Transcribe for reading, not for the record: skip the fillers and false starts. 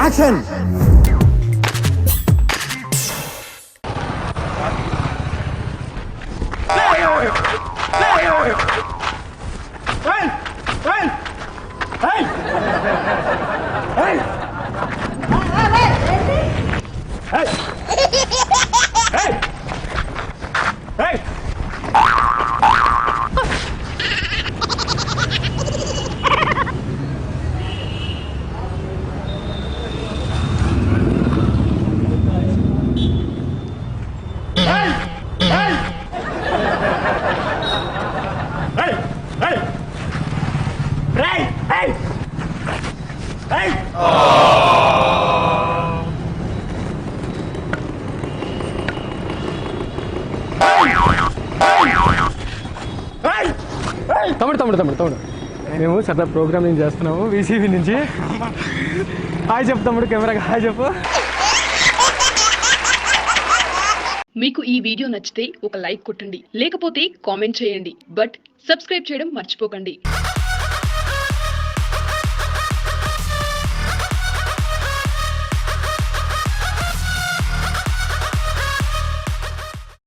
Action. తమ్ముడు మేము సరదా ప్రోగ్రామింగ్ చేస్తున్నాము వీసీబీ నుంచి. హాయ్ చెప్పు తమ్ముడు, కెమెరాకి హాయ్ చెప్పు. మీకు ఈ వీడియో నచ్చితే ఒక లైక్ కొట్టండి, లేకపోతే కామెంట్ చేయండి, బట్ సబ్స్క్రైబ్ చేయడం మర్చిపోకండి.